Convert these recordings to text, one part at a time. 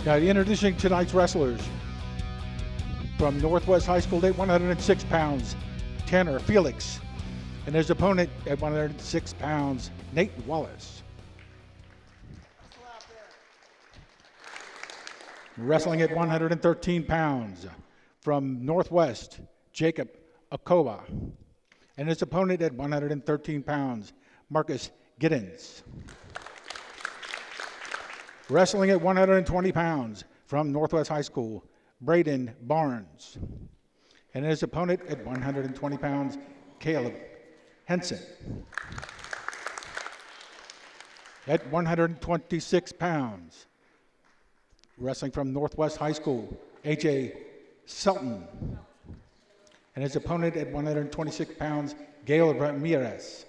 Now, introducing tonight's wrestlers from Northwest High School at 106 pounds, Tanner Felix, and his opponent at 106 pounds, Nate Wallace. Wrestling at 113 pounds from Northwest, Jacob Okowa, and his opponent at 113 pounds, Marcus Giddens. Wrestling at 120 pounds from Northwest High School, Braden Barnes, and his opponent at 120 pounds, Caleb Henson. At 126 pounds, wrestling from Northwest High School, AJ Selton, and his opponent at 126 pounds, Gail Ramirez.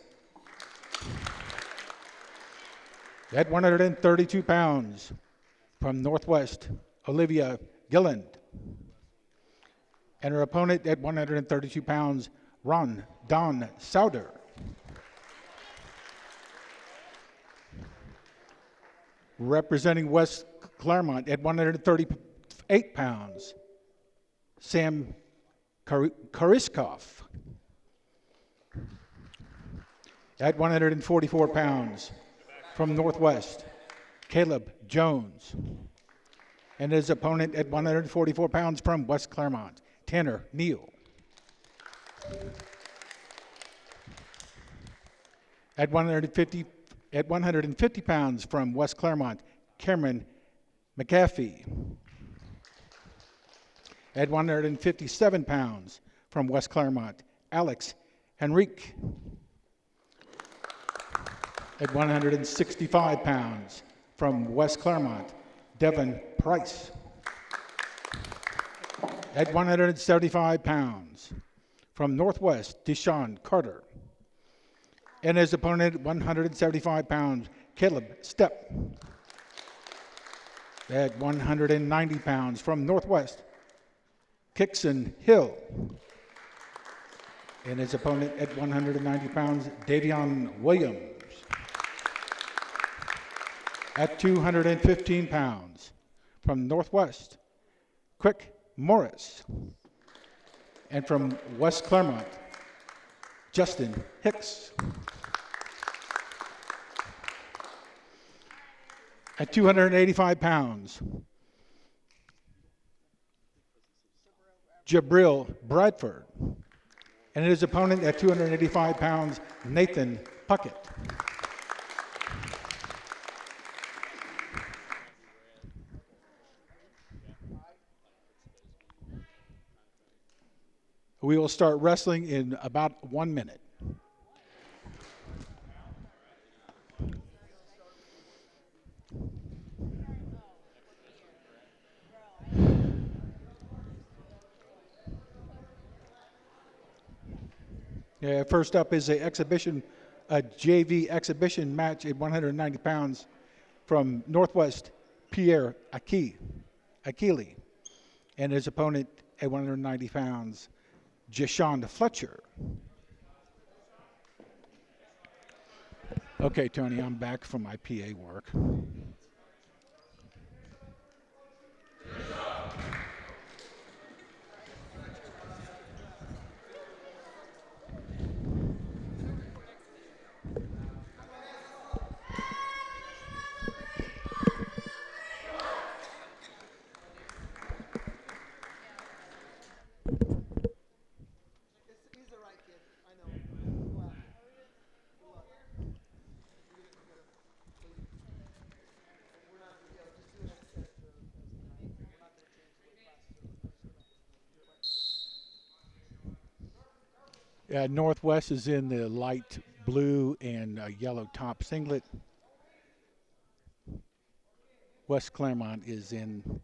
At 132 pounds, from Northwest, Olivia Gilland, and her opponent at 132 pounds, Don Sauder. Representing West Clermont at 138 pounds, Sam Kariskov. At 144 pounds, from Northwest, Caleb Jones. And his opponent at 144 pounds from West Clermont, Tanner Neal. At 150 pounds from West Clermont, Cameron McAfee. At 157 pounds from West Clermont, Alex Henrique. At 165 pounds from West Clermont, Devin Price. At 175 pounds from Northwest, Deshaun Carter. And his opponent at 175 pounds, Caleb Stepp. At 190 pounds from Northwest, Kixon Hill. And his opponent at 190 pounds, Davion Williams. At 215 pounds from Northwest, Quick Morris. And from West Clermont, Justin Hicks. At 285 pounds, Jabril Bradford. And his opponent at 285 pounds, Nathan Puckett. We will start wrestling in about 1 minute. First up is a JV exhibition match at 190 pounds from Northwest, Pierre Akili, and his opponent at 190 pounds, Jashawn Fletcher. Okay, Tony, I'm back from my PA work. Northwest is in the light blue and yellow top singlet. West Clermont is in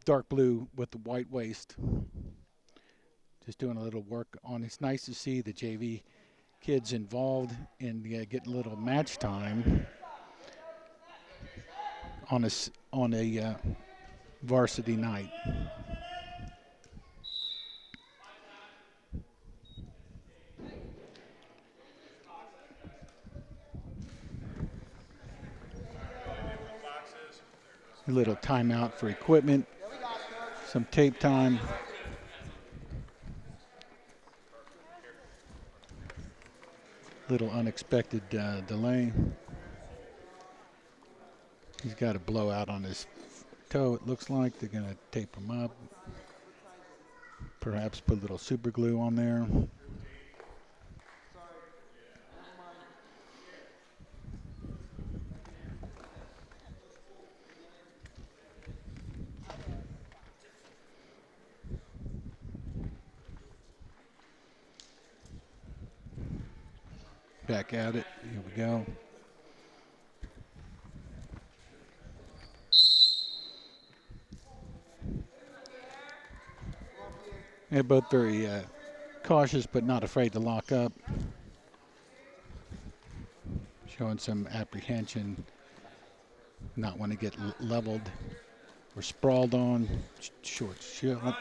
dark blue with the white waist. Just doing a little work on. It's nice to see the JV kids involved in getting a little match time on a varsity night. A little timeout for equipment, some tape time. Little unexpected delay. He's got a blowout on his toe, it looks like. They're going to tape him up. Perhaps put a little super glue on there. Back at it. Here we go. They're both very cautious, but not afraid to lock up. Showing some apprehension, not want to get leveled or sprawled on. Short shot.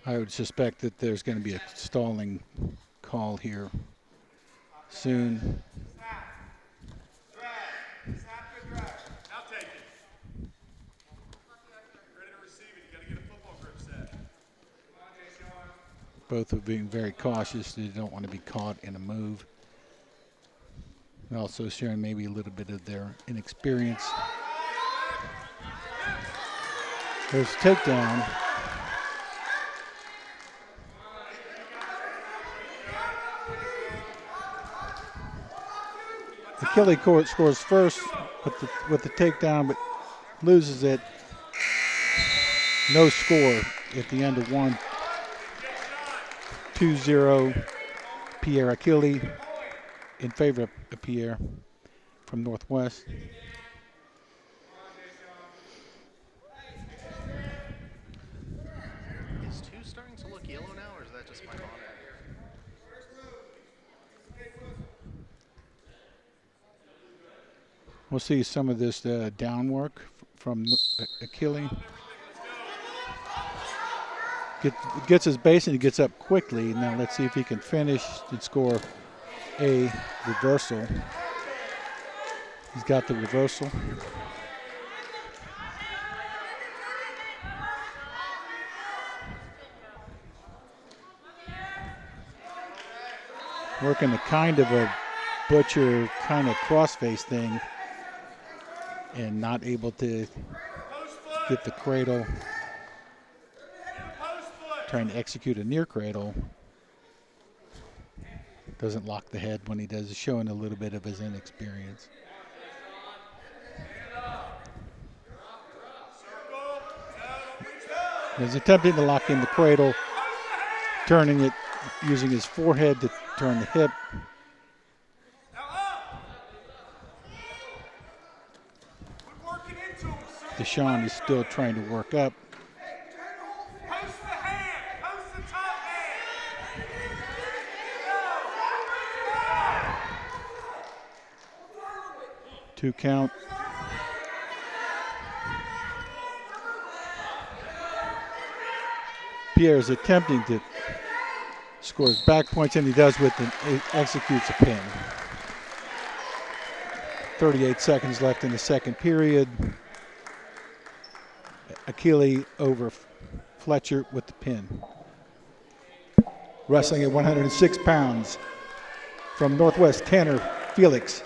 I would suspect that there's going to be a stalling call here soon. Both are being very cautious. They don't want to be caught in a move. And also showing maybe a little bit of their inexperience. There's a takedown. Achille scores first with the takedown, but loses it. No score at the end of one. 2-0 Pierre Achille in favor of Pierre from Northwest. Is 2 starting to look yellow now, or is that just my monitor? We'll see some of this down work from Achille. Gets his base and he gets up quickly. Now let's see if he can finish and score a reversal. He's got the reversal. Working a kind of a butcher kind of crossface thing and not able to get the cradle. Trying to execute a near cradle. Doesn't lock the head when he does, showing a little bit of his inexperience. He's attempting to lock in the cradle, turning it, using his forehead to turn the hip. Deshaun is still trying to work up. Post the hand. Post the top hand. 2 count. Pierre is attempting to score his back points, and he does with it, executes a pin. 38 seconds left in the second period. Achille over Fletcher with the pin. Wrestling at 106 pounds from Northwest, Tanner Felix.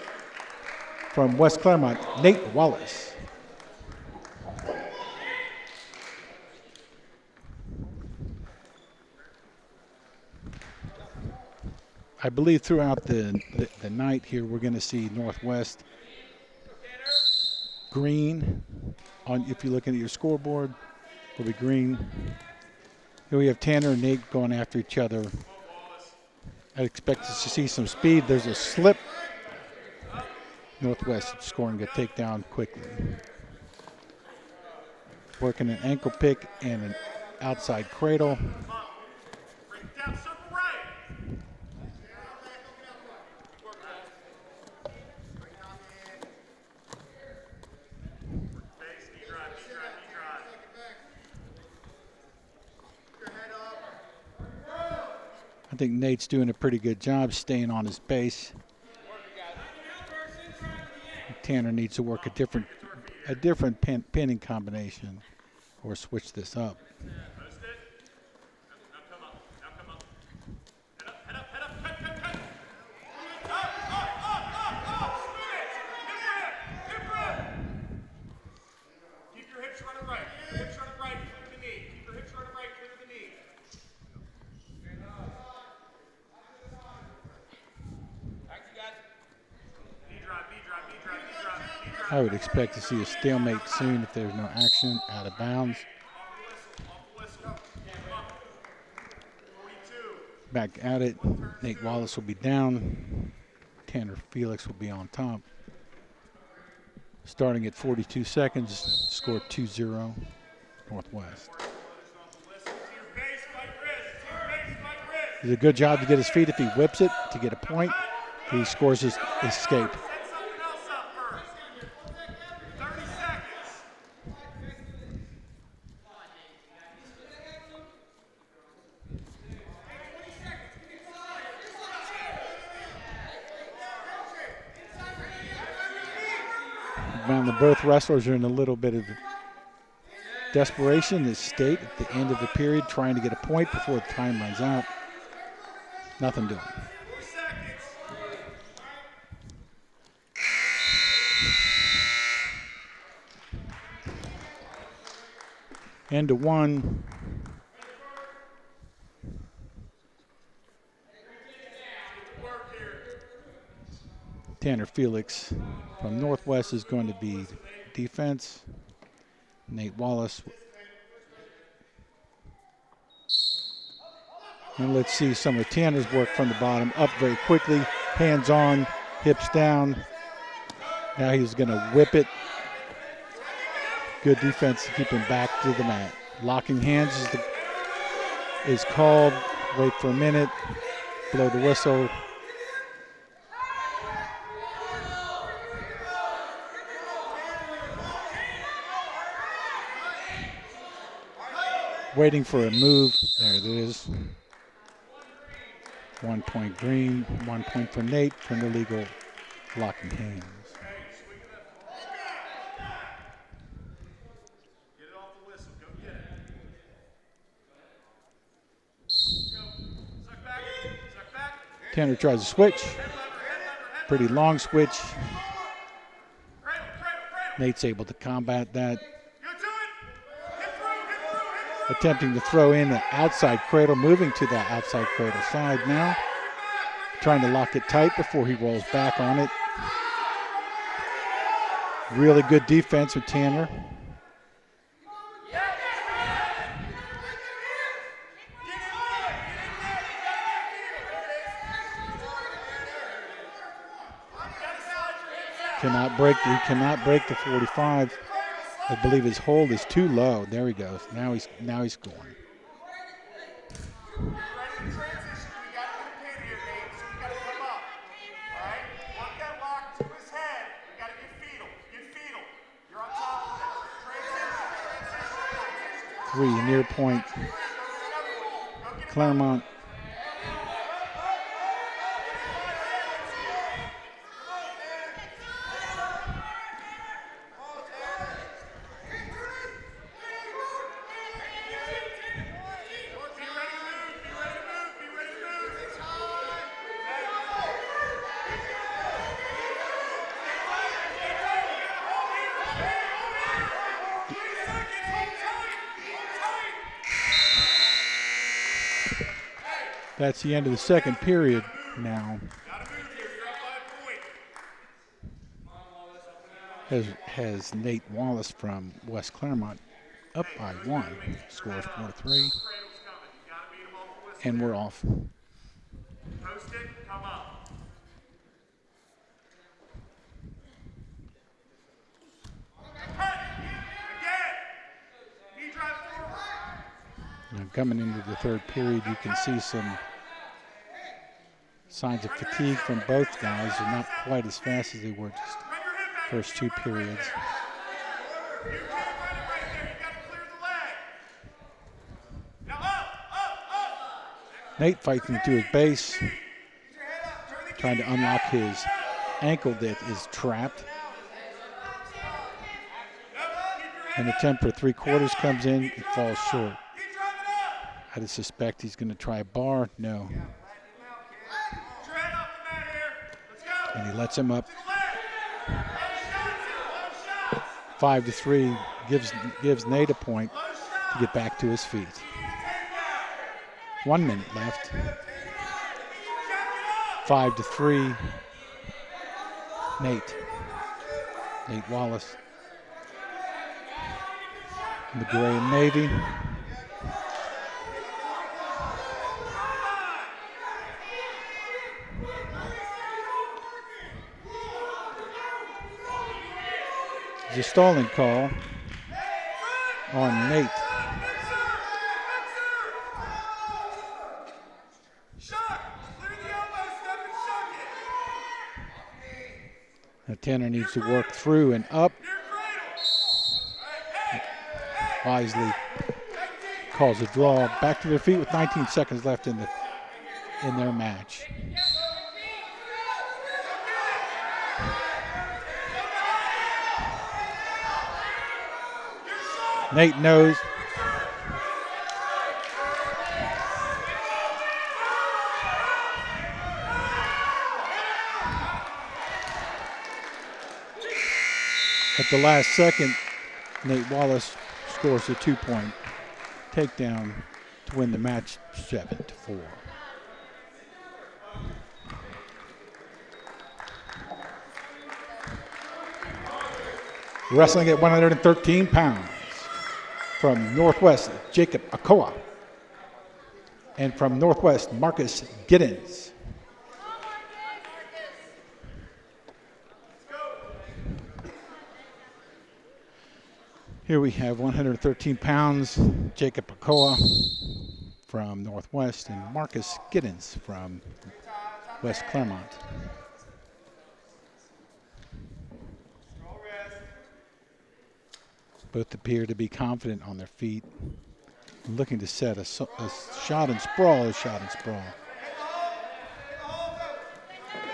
From West Clermont, Nate Wallace. I believe throughout the night here, we're going to see Northwest green. If you're looking at your scoreboard, will be green. Here we have Tanner and Nate going after each other. I expect to see some speed. There's a slip. Northwest scoring a takedown quickly. Working an ankle pick and an outside cradle. out, circle right. Base, knee drive, knee drive, knee drive. I think Nate's doing a pretty good job staying on his base. Tanner needs to work a different pinning combination or switch this up. Post it. Now come up. Now come up. Head up, head up, head up. Cut, cut, cut. Up. Switch. Hip rip. Keep your hips running right. Keep your hips running right. Clear the knee. Keep your hips running right. Clear the knee. Knee drive, knee drive, knee drive, knee drive, knee drive. I would expect to see a stalemate soon if there's no action. Out of bounds. Back at it. Nate Wallace will be down. Tanner Felix will be on top. Starting at 42 seconds, score 2-0 Northwest. He did a good job to get his feet. If he whips it to get a point, he scores his escape. Set something else up first. 30 seconds. Found that both wrestlers are in a little bit of desperation. This state at the end of the period, trying to get a point before the time runs out. Nothing doing. 4 seconds. End to one. Work here. Tanner Felix from Northwest is going to be defense. Nate Wallace. And let's see some of Tanner's work from the bottom. Up very quickly, hands on, hips down. Now he's going to whip it. Good defense to keep him back to the mat. Locking hands is called. Wait for a minute. Blow the whistle. Waiting for a move. There it is. 1 point green, 1 point for Nate for an illegal locking hands. Get it off the whistle. Go get it. Go. Suck back. Suck back. Tanner tries to switch. Head lever, head Pretty long switch. lever. Cradle, cradle, cradle. Nate's able to combat that. Go to it. Hit through, hit through, hit through. Attempting to throw in the outside cradle, moving to that outside cradle side now. Trying to lock it tight before he rolls back on it. Really good defense with Tanner. He cannot break the 45. I believe his hold is too low. There he goes. Now he's scoring. Ready to transition. We got to get a pin here, Nate. So we got to come up. All right? Want that lock to his head. We got to get fetal. Get fetal. You're on top of it. Transition. 3 near point. Clermont. That's the end of the second period now. Has Nate Wallace from West Clermont up by 1. Scores 4-3. And we're off. Post it, come up. Cut! Again! Knee drive forward. Now, coming into the third period, you can see some signs of fatigue from both guys. They're not quite as fast as they were just first two periods. You can't run it right there. You got to clear the leg. Now up. Nate fighting to his base, trying to unlock his ankle that is trapped. An attempt for 3/4 comes in, it falls short. I suspect he's going to try a bar. No. And he lets him up. 5-3 gives Nate a point to get back to his feet. 1 minute left. 5-3. Nate Wallace. The gray and navy. There's a stalling call on Nate. Now Tanner needs to work through and up. Wisely calls a draw. Back to their feet with 19 seconds left in their match. Nate knows. At the last second, Nate Wallace scores a 2-point takedown to win the match 7-4. Wrestling at 113 pounds. From Northwest, Jacob Akoa. And from Northwest, Marcus Giddens. Here we have 113 pounds, Jacob Akoa from Northwest and Marcus Giddens from West Clermont. Both appear to be confident on their feet, looking to set a shot and sprawl,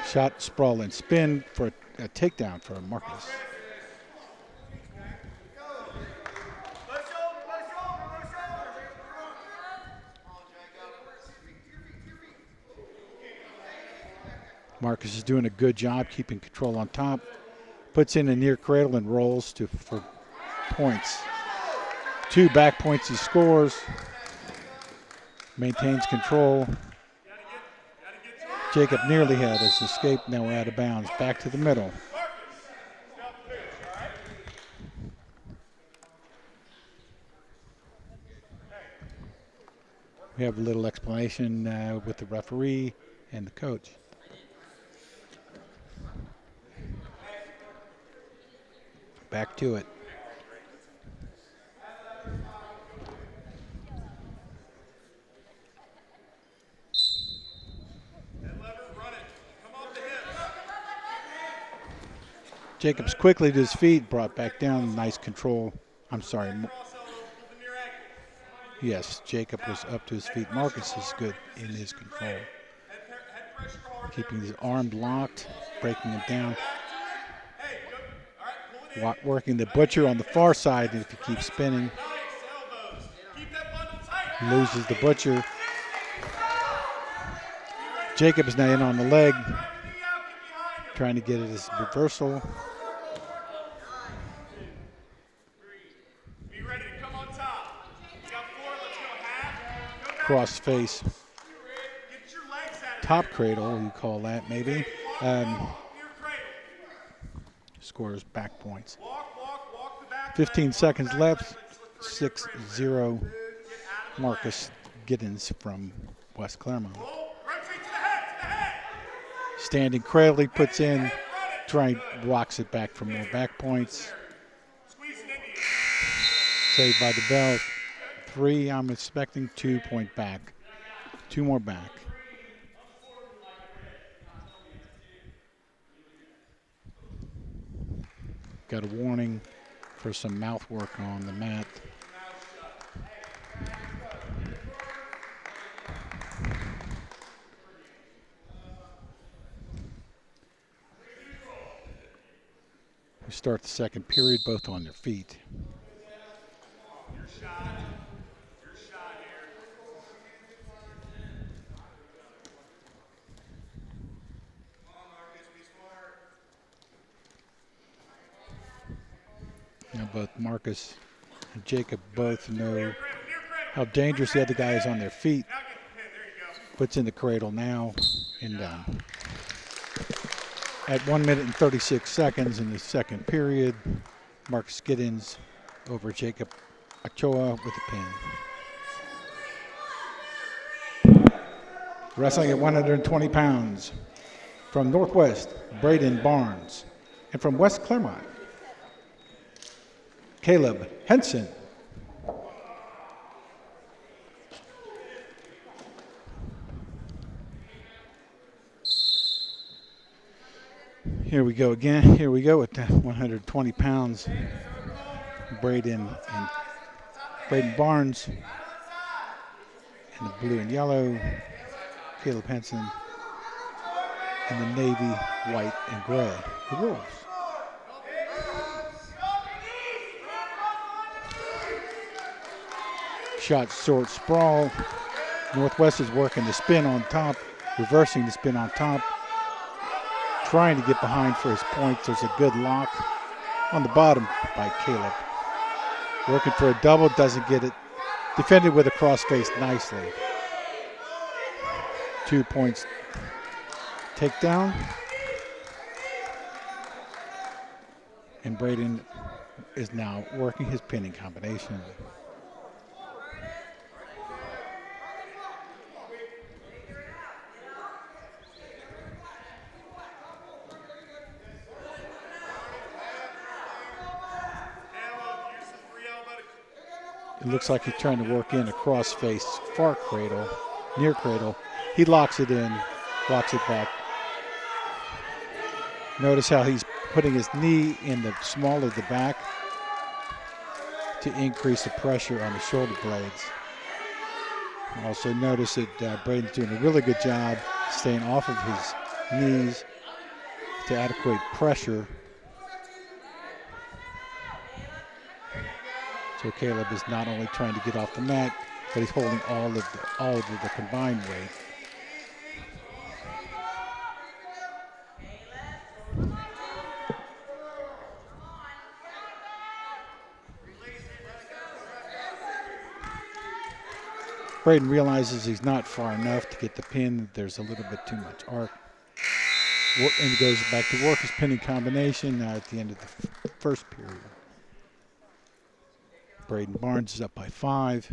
Shot, sprawl, and spin for a takedown for Marcus. Marcus is doing a good job keeping control on top. Puts in a near cradle and rolls for points. 2 back points he scores. Maintains control. Jacob nearly had his escape. Now we're out of bounds. Back to the middle. We have a little explanation with the referee and the coach. Back to it. Jacobs quickly to his feet, brought back down. Nice control. I'm sorry. Yes, Jacob was up to his feet. Marcus is good in his control. Keeping his arm locked, breaking him down. Working the butcher on the far side, and if he keeps spinning, loses the butcher. Jacob is now in on the leg, trying to get it as reversal. Cross face. Top cradle, you call that maybe. Scores back points. 15 seconds left. 6-0 Marcus Giddens from West Clermont. Standing cradle, he puts in, blocks it back for more back points. Saved by the bell. 3, I'm expecting 2 point back. 2 more back. Got a warning for some mouth work on the mat. We start the second period both on their feet. Your shot here. Come on, Marcus, be smart. Now both Marcus and Jacob both know how dangerous the other guy is on their feet. Now get the pin. There you go. Puts in the cradle now and done. At 1 minute and 36 seconds in the second period, Marcus Giddens over Jacob Ochoa with a pin. Wrestling at 120 pounds from Northwest, Braden Barnes. And from West Clermont, Caleb Henson. Here we go again. Here we go at 120 pounds. Braden Barnes in the blue and yellow. Caleb Henson in the navy, white, and gray. The Wolves. Shot short sprawl. Northwest is working the spin on top, reversing the spin on top. Trying to get behind for his points. There's a good lock on the bottom by Caleb. Working for a double, doesn't get it. Defended with a crossface nicely. 2 points takedown. And Braden is now working his pinning combination. It looks like he's trying to work in a cross-face far cradle, near cradle. He locks it in, locks it back. Notice how he's putting his knee in the small of the back to increase the pressure on the shoulder blades. Also notice that Braden's doing a really good job staying off of his knees to adequate pressure. So Caleb is not only trying to get off the mat, but he's holding all of the combined weight. Braden realizes he's not far enough to get the pin. There's a little bit too much arc. And he goes back to work his pinning combination now at the end of the first period. Braden Barnes is up by 5.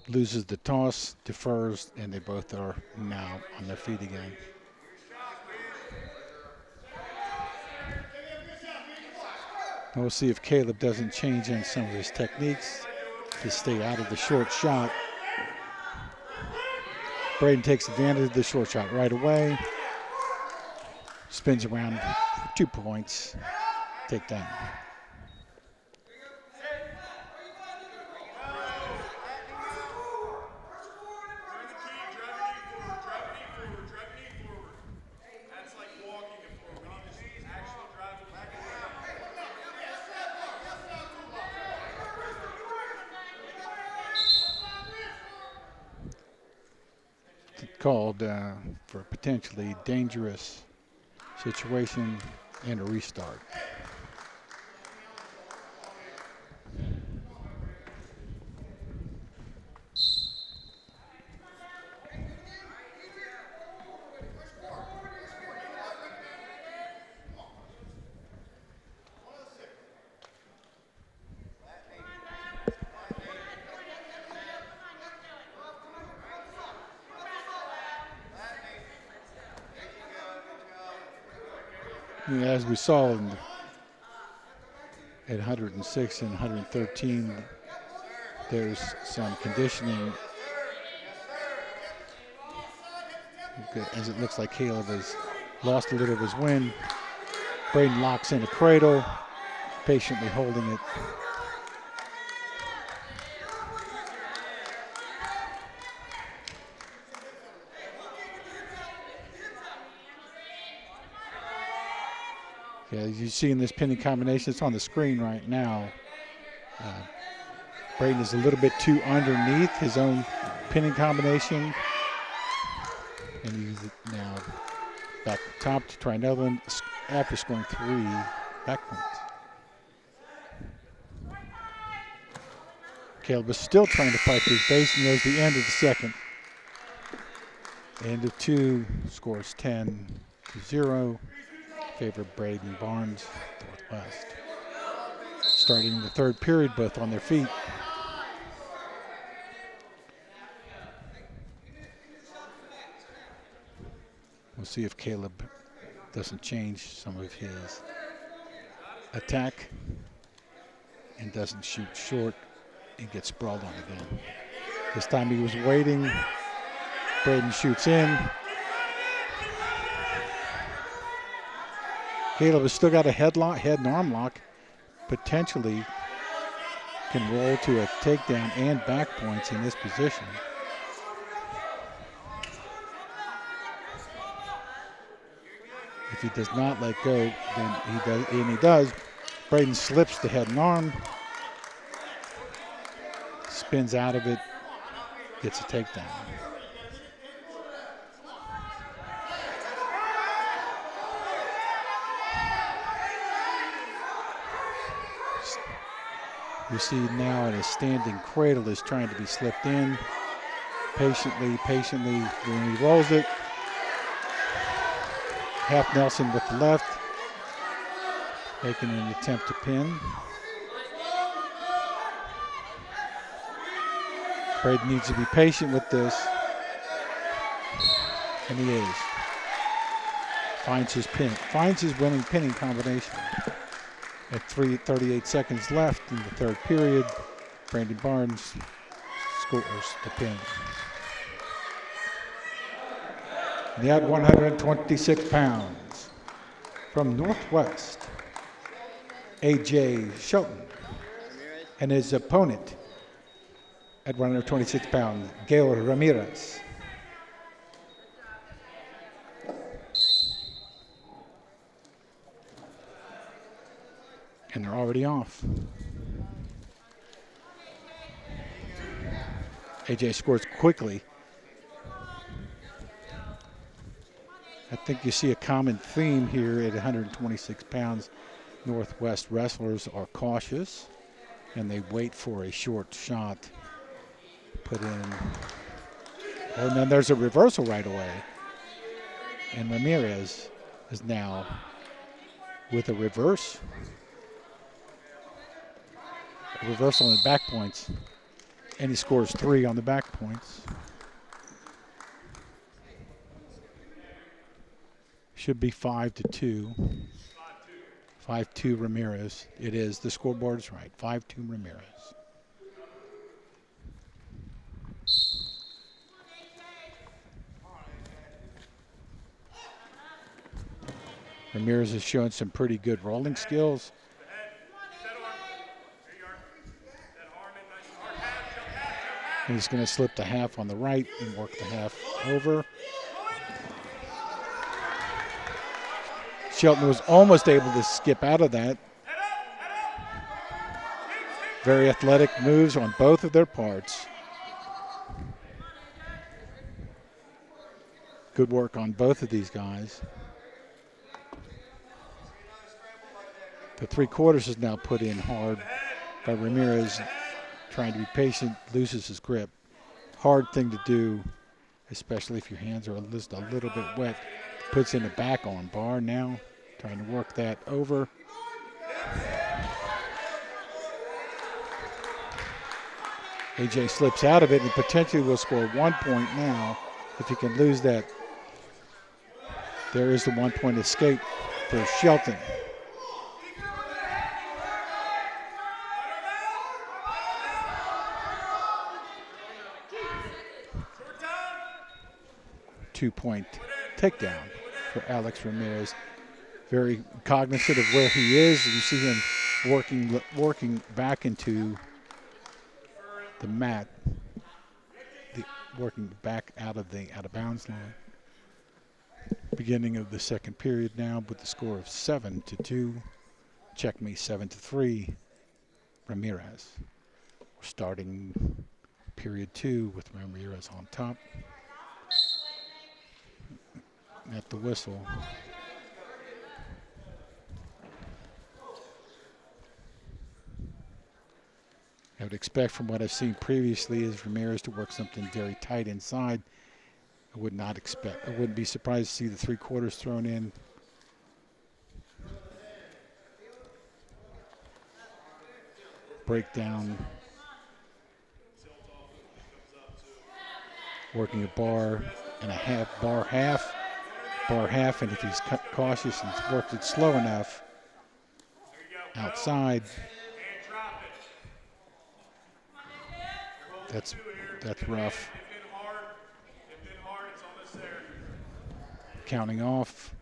Loses the toss, defers, and they both are now on their feet again. We'll see if Caleb doesn't change in some of his techniques to stay out of the short shot. Braden takes advantage of the short shot right away. Spins around for 2 points. Take down. Called for a potentially dangerous situation and a restart. As we saw at 106 and 113, there's some conditioning. As it looks like Caleb has lost a little of his wind. Braden locks in a cradle, patiently holding it. Yeah, as you see in this pinning combination, it's on the screen right now. Braden is a little bit too underneath his own pinning combination. And he's now back top to try another one after scoring 3 back points. Caleb is still trying to fight for his base, and there's the end of the second. End of 2, scores 10-0. Favor Braden Barnes, Northwest. Starting the third period, both on their feet. We'll see if Caleb doesn't change some of his attack and doesn't shoot short and get sprawled on again. This time he was waiting. Braden shoots in. Caleb has still got a head and arm lock. Potentially can roll to a takedown and back points in this position. If he does not let go, then he does, and he does. Braden slips the head and arm, spins out of it, gets a takedown. We see now in a standing cradle is trying to be slipped in. Patiently, when he rolls it. Half Nelson with the left, making an attempt to pin. Braden needs to be patient with this, and he is. Finds his pin, finds his winning pinning combination. At 38 seconds left in the third period, Brandon Barnes scores the pin. And at 126 pounds, from Northwest, A.J. Shelton, and his opponent at 126 pounds, Gail Ramirez. And they're already off. AJ scores quickly. I think you see a common theme here at 126 pounds. Northwest wrestlers are cautious and they wait for a short shot put in. Oh, and then there's a reversal right away. And Ramirez is now with a reverse. A reversal and back points. And he scores 3 on the back points. Should be 5-2. 5-2 Ramirez. It is. The scoreboard is right. 5-2 Ramirez. Ramirez is showing some pretty good rolling skills. And he's going to slip the half on the right and work the half over. Shelton was almost able to skip out of that. Very athletic moves on both of their parts. Good work on both of these guys. The 3/4 is now put in hard by Ramirez, trying to be patient, loses his grip. Hard thing to do, especially if your hands are just a little bit wet. Puts in a back on bar now, trying to work that over. AJ slips out of it and potentially will score 1 point now if he can lose that. There is the 1 point escape for Shelton. Two-point takedown for Alex Ramirez. Very cognizant of where he is. You see him working back into the mat, working back out of bounds line. Beginning of the second period now with the score of 7-2. Checkmate 7-3. Ramirez. We're starting period 2 with Ramirez on top. At the whistle. I would expect from what I've seen previously is Ramirez to work something very tight inside. I wouldn't be surprised to see the 3/4 thrown in. Breakdown. Working a bar and a half, bar half, and if he's cautious and works it slow enough, outside, that's rough. Counting off.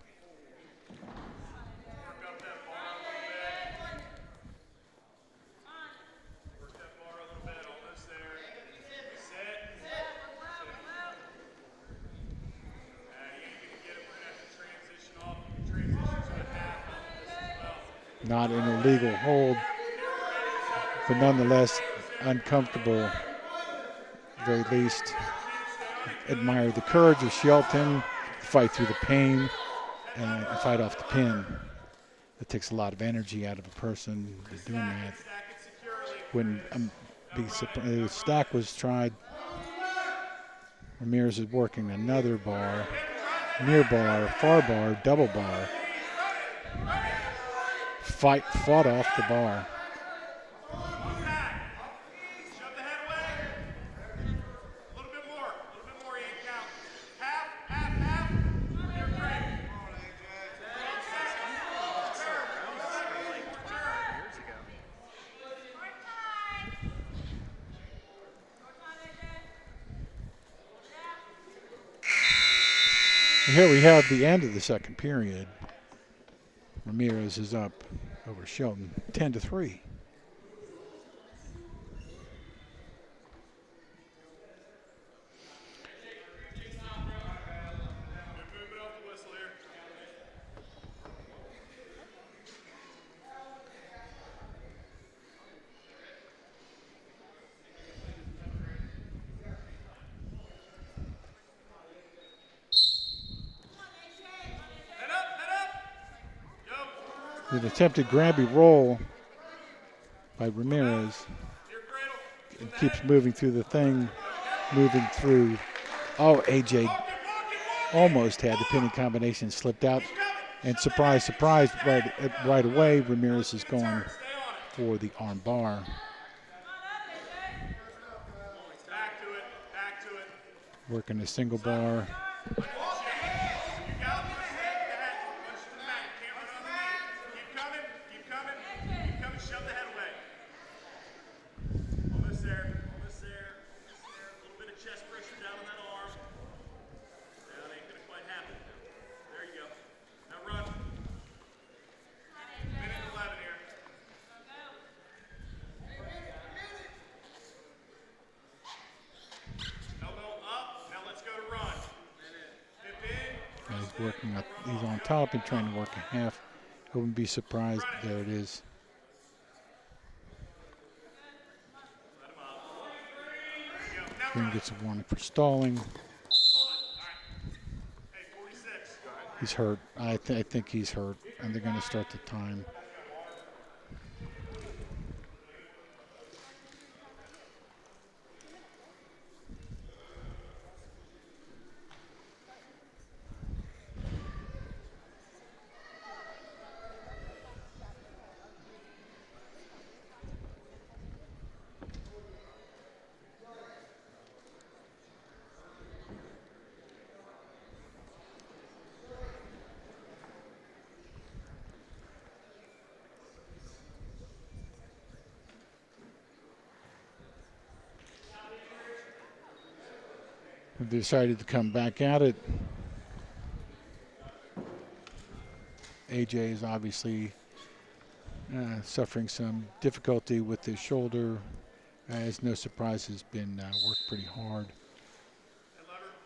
Not an illegal hold, but nonetheless uncomfortable. At the very least, admire the courage of Shelton, fight through the pain, and fight off the pin. It takes a lot of energy out of a person doing that. Wouldn't be surprised. The stack was tried. Ramirez is working another bar, near bar, far bar, double bar. Fought off the bar. And here we have the end of the second period. Ramirez is up over Shelton, 10-3. An attempted grabby roll by Ramirez. It keeps moving through the thing, moving through. Oh, AJ almost had the pinning combination, slipped out. And surprise, surprise, right away, Ramirez is going for the arm bar. Working a single bar. He's on top and trying to work a half. I wouldn't be surprised. There it is. Green gets a warning for stalling. He's hurt. I think he's hurt, and they're going to start the time. have decided to come back at it. AJ is obviously suffering some difficulty with his shoulder. As no surprise, has been worked pretty hard.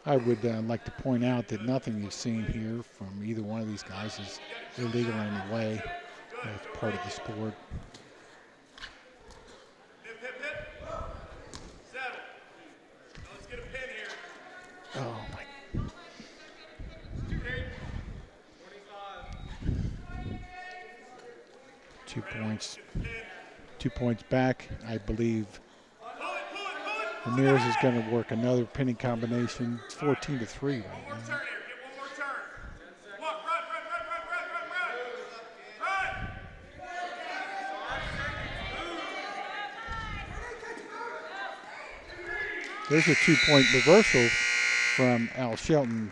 I would like to point out that nothing you've seen here from either one of these guys is illegal in any way. It's part of the sport. Hip, hip, hip. Settle. Now let's get a pin here. Oh my. 2 points. 2 points back. I believe Ramirez is going to work another pinning combination. It's 14-3 right One more now. turn here. Get one more turn. Walk, run. There's a 2-point reversal from Al Shelton.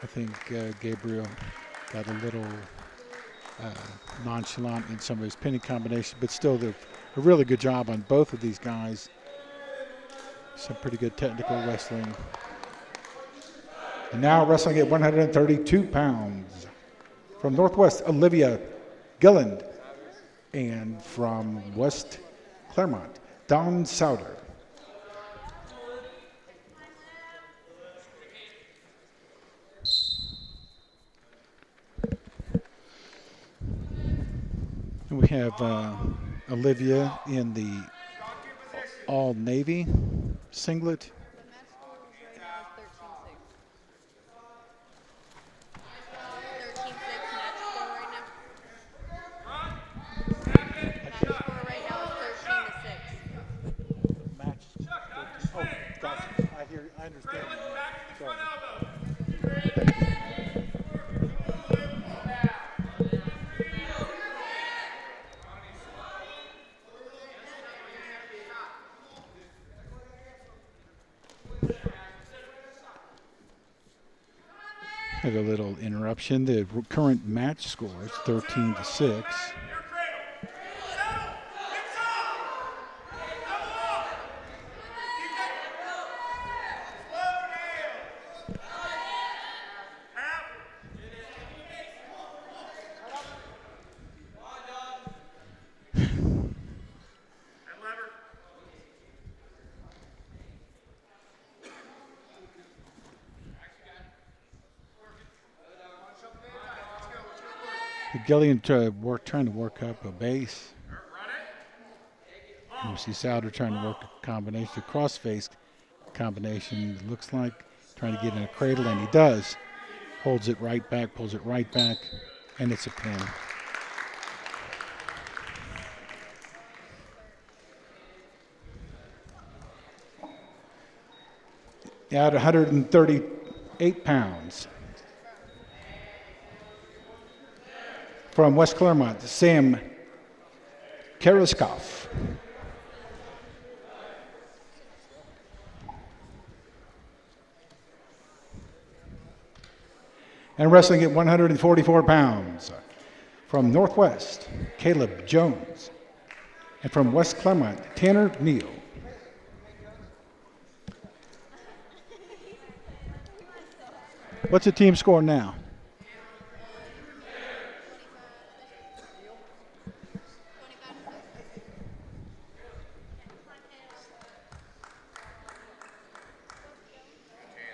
I think Gabriel got a little nonchalant in some of his pinning combinations, but still a really good job on both of these guys. Some pretty good technical wrestling. And now wrestling at 132 pounds. From Northwest, Olivia Gilland. And from West Clermont, Don Souter. We have Olivia in the all navy singlet. Match. Oh, gotcha. I understand. Sorry. Had a little interruption. The current match score is 13-6. Gillian trying to work up a base. You see Souter trying to work a combination, a cross-face combination. It looks like trying to get in a cradle, and he does. Holds it right back, pulls it right back, and it's a pin. At 138 pounds. From West Clermont, Sam Karaskov. And wrestling at 144 pounds. From Northwest, Caleb Jones. And from West Clermont, Tanner Neal. What's the team score now?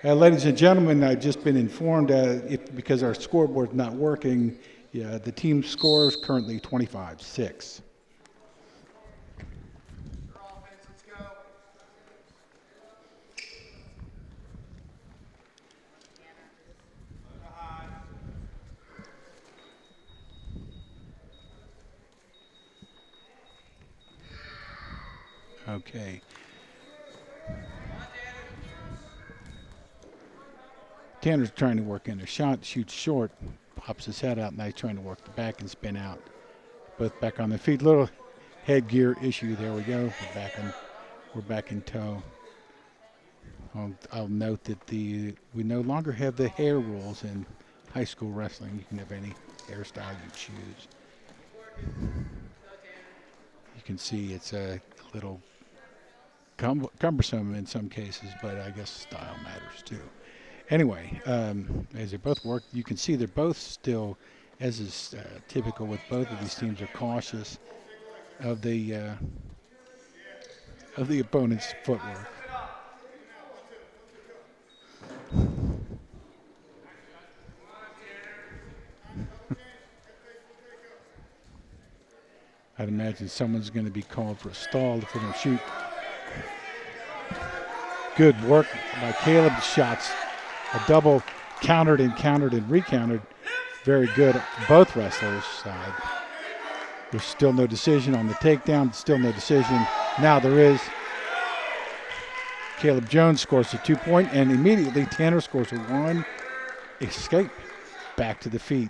Ladies and gentlemen, I've just been informed because our scoreboard's not working, the team score is currently 25-6. Okay. Tanner's trying to work in a shot, shoots short, pops his head out, and now he's trying to work the back and spin out. Both back on their feet. Little headgear issue. There we go. We're back in tow. I'll note that we no longer have the hair rules in high school wrestling. You can have any hairstyle you choose. You can see it's a little cumbersome in some cases, but I guess style matters too. Anyway, as they both work, you can see they're both still, as is typical with both of these teams, are cautious of the opponent's footwork. I'd imagine someone's going to be called for a stall if they don't shoot. Good work by Caleb. Shots, a double, countered and recountered. Very good, both wrestlers' side. There's still no decision on the takedown. Still no decision. Now there is. Caleb Jones scores a 2-point, and immediately Tanner scores a 1. Escape back to the feet.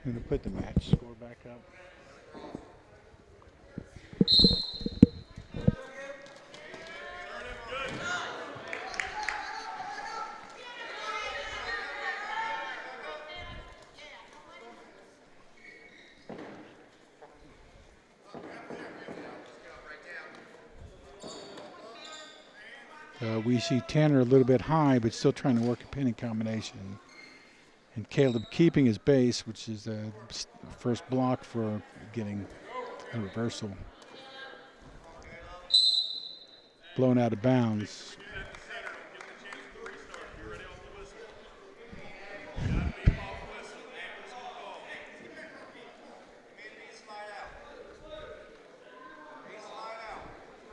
I'm going to put the match score back up. We see Tanner a little bit high, but still trying to work a pinning combination. And Caleb keeping his base, which is the first block for getting a reversal. Blown out of bounds.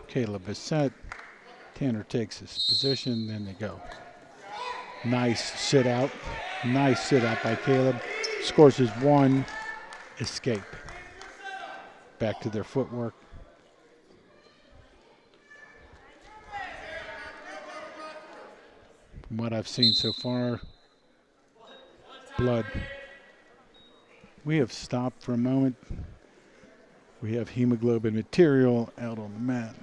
Caleb is set. Tanner takes his position, then they go. Nice sit out. Nice sit out by Caleb. Scores his 1. Escape. Back to their footwork. From what I've seen so far, blood. We have stopped for a moment. We have hemoglobin material out on the mat.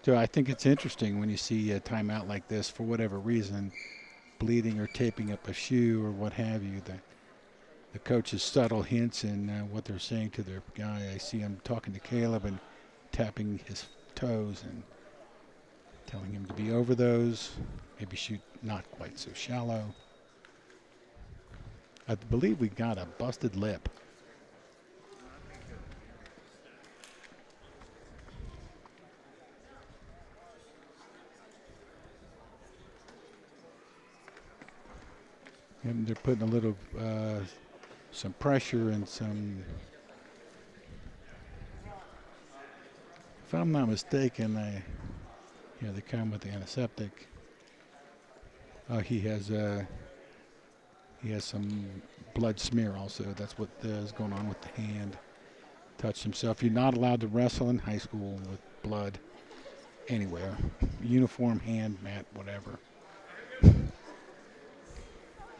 So I think it's interesting when you see a timeout like this for whatever reason, bleeding or taping up a shoe or what have you. The coach's subtle hints in what they're saying to their guy. I see him talking to Caleb and tapping his toes and telling him to be over those, maybe shoot not quite so shallow. I believe we got a busted lip. And they're putting a little, some pressure and some, if I'm not mistaken, they come with the antiseptic. He has some blood smear also. That's what is going on with the hand. Touched himself. You're not allowed to wrestle in high school with blood anywhere. Uniform, hand, mat, whatever.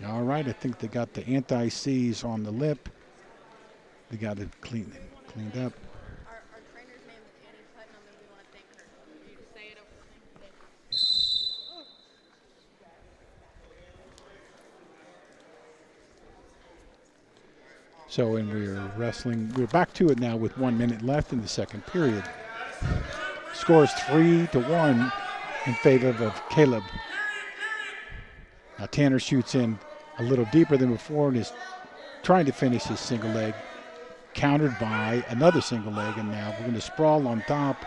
All right, I think they got the anti-seize on the lip. They got it cleaned up. Our trainer's name is Annie Putnam, and we want to thank her. Can you just say it over the thing? So when we're wrestling, we're back to it now with 1 minute left in the second period. Scores 3-1 in favor of Caleb. Now Tanner shoots in a little deeper than before and is trying to finish his single leg, countered by another single leg, and now we're going to sprawl on top.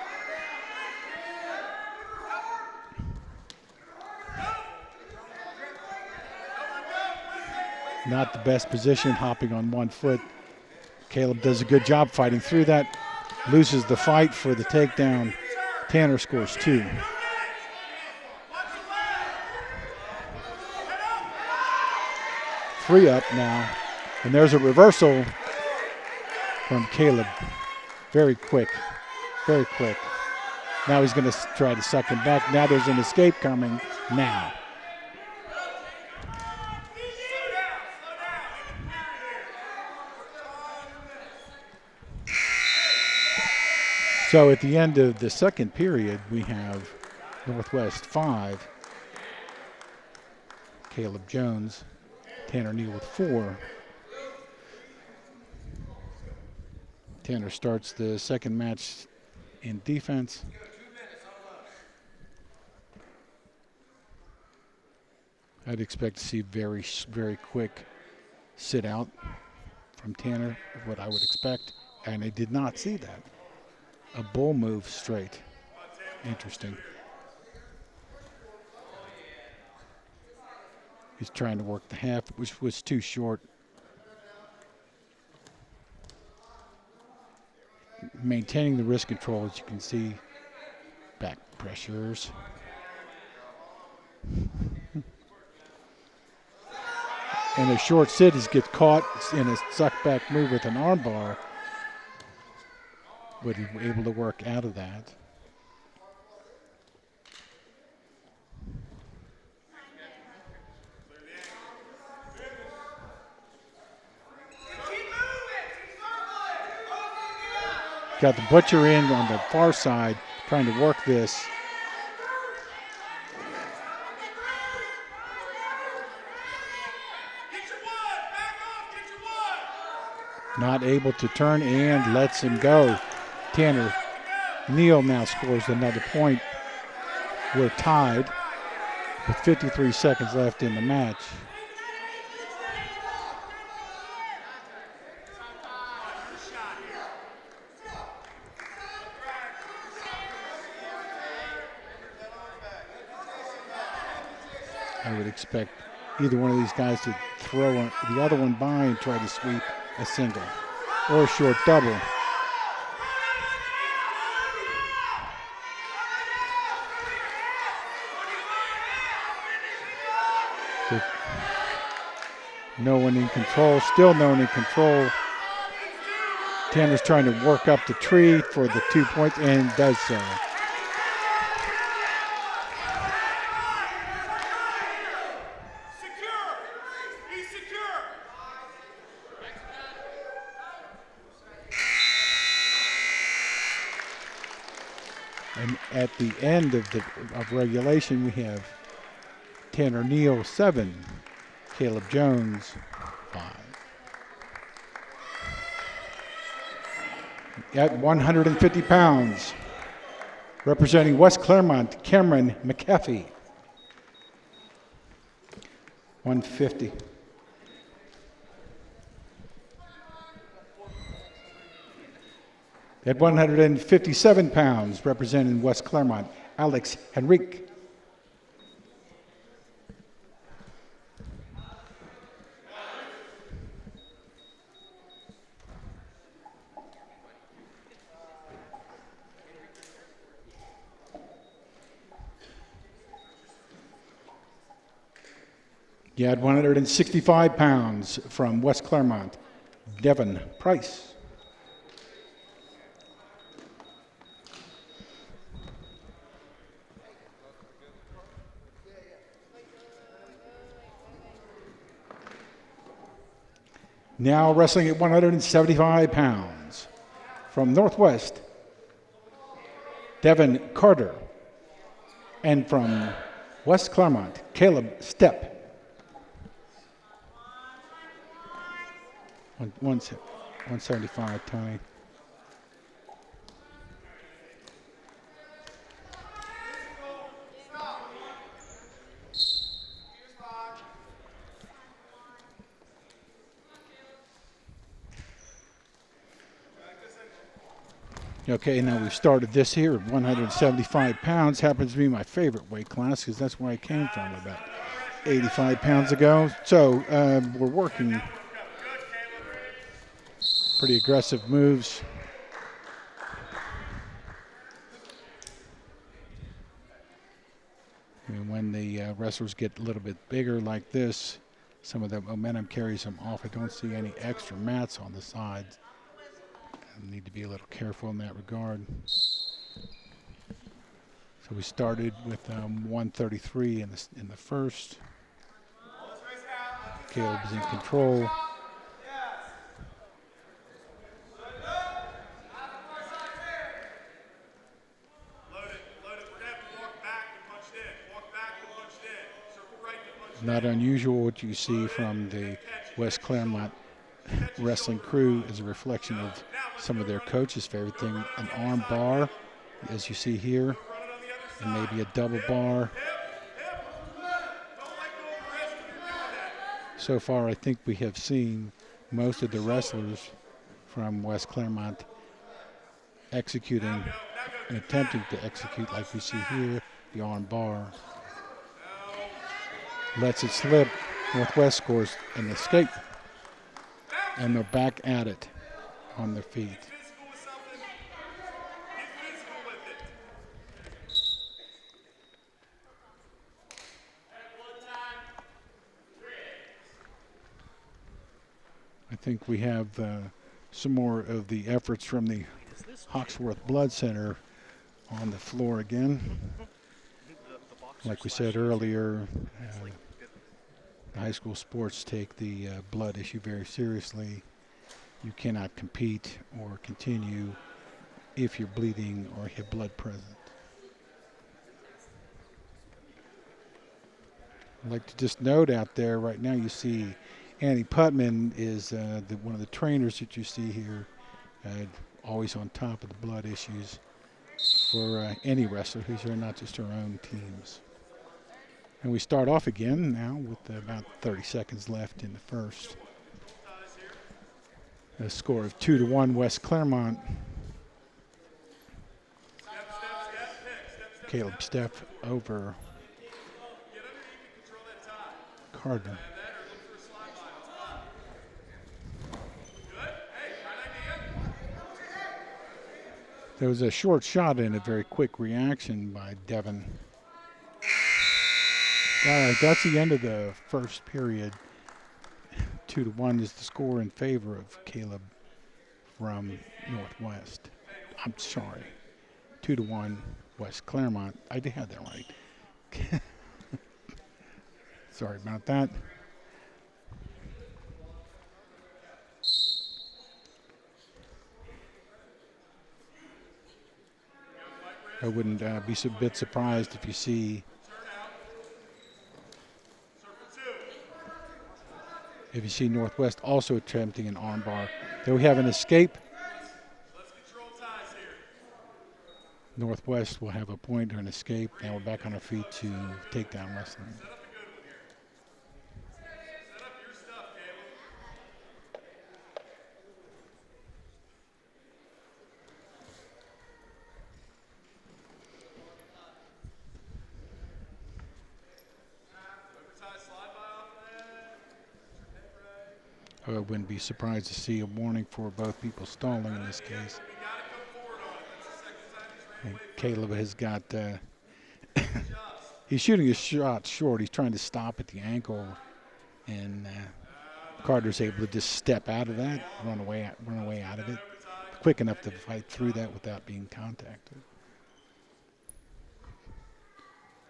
Not the best position, hopping on 1 foot. Caleb does a good job fighting through that, loses the fight for the takedown. Tanner scores 2. Three up now, and there's a reversal from Caleb. Very quick, very quick. Now he's going to try to suck him back. Now there's an escape coming now. So at the end of the second period, we have Northwest 5, Caleb Jones, Tanner Neal with 4. Tanner starts the second match in defense. I'd expect to see very, very quick sit out from Tanner, is what I would expect, and I did not see that. A bull move straight. Interesting. He's trying to work the half, which was too short. Maintaining the wrist control, as you can see. Back pressures. And a short sit, he gets caught in a suck back move with an arm bar. But he was able to work out of that. Got the butcher in on the far side, trying to work this. Not able to turn and lets him go. Tanner Neal now scores another point. We're tied with 53 seconds left in the match. I would expect either one of these guys to throw the other one by and try to sweep a single or a short double. So no one in control, still no one in control. Tanner's trying to work up the tree for the 2 points and does so. And at the end of regulation, we have Tanner Neal 7, Caleb Jones 5. At 150 pounds, representing West Clermont, Cameron McAfee. 150. At 157 pounds, representing West Clermont, Alex Henrique. You had 165 pounds from West Clermont, Devin Price. Now wrestling at 175 pounds from Northwest, Devin Carter. And from West Clermont, Caleb Stepp. 175, Tony. Okay, now we've started this here at 175 pounds. Happens to be my favorite weight class because that's where I came from about 85 pounds ago. So we're working Pretty aggressive moves. And when the wrestlers get a little bit bigger like this, some of the momentum carries them off. I don't see any extra mats on the sides. I need to be a little careful in that regard. So we started with 133 in the first. Caleb's in control. Not unusual what you see from the West Clermont wrestling crew is a reflection of some of their coaches' favorite thing, an arm bar, as you see here, and maybe a double bar. So far, I think we have seen most of the wrestlers from West Clermont executing and attempting to execute, like we see here, the arm bar. Lets it slip. Northwest scores an escape. And they're back at it on their feet. I think we have some more of the efforts from the Hawksworth Blood Center on the floor again. Like we said earlier, high school sports take the blood issue very seriously. You cannot compete or continue if you're bleeding or have blood present. I'd like to just note out there right now you see Andy Putman is one of the trainers that you see here, always on top of the blood issues for any wrestler who's here, not just our own teams. And we start off again now with about 30 seconds left in the first. A score of 2-1 West Clermont. Caleb Steff over Carter. There was a short shot and a very quick reaction by Devin. That's the end of the first period. 2-1 is the score in favor of Caleb from Northwest. I'm sorry. 2-1 West Clermont. I did have that right. Sorry about that. I wouldn't be a bit surprised if you see Northwest also attempting an armbar. There we have an escape. Northwest will have a point or an escape. Now we're back on our feet to takedown wrestling. I wouldn't be surprised to see a warning for both people stalling in this case. And Caleb has got, he's shooting his shot short. He's trying to stop at the ankle, and Carter's able to just step out of that, run away out of it, quick enough to fight through that without being contacted.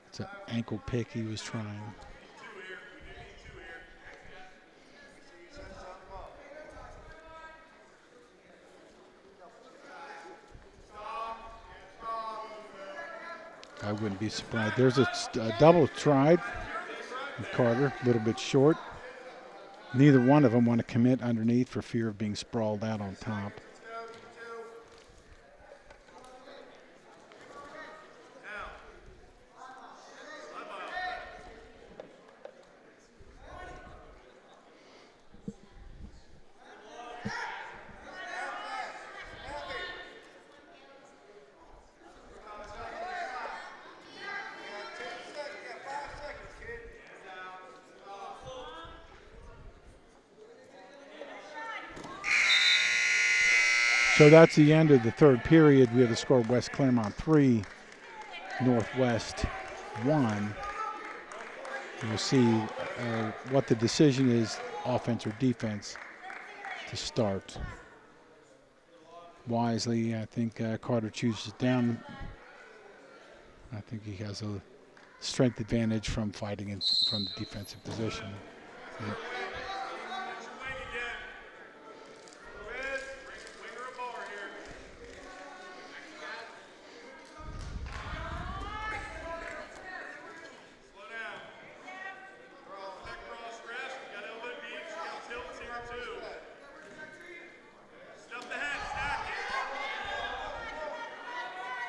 It's an ankle pick he was trying. I wouldn't be surprised. There's a double tried with Carter, a little bit short. Neither one of them want to commit underneath for fear of being sprawled out on top. So that's the end of the third period. We have the score West Clermont 3, Northwest 1. We'll see what the decision is, offense or defense, to start. Wisely, I think Carter chooses down. I think he has a strength advantage from fighting from the defensive position. Yeah.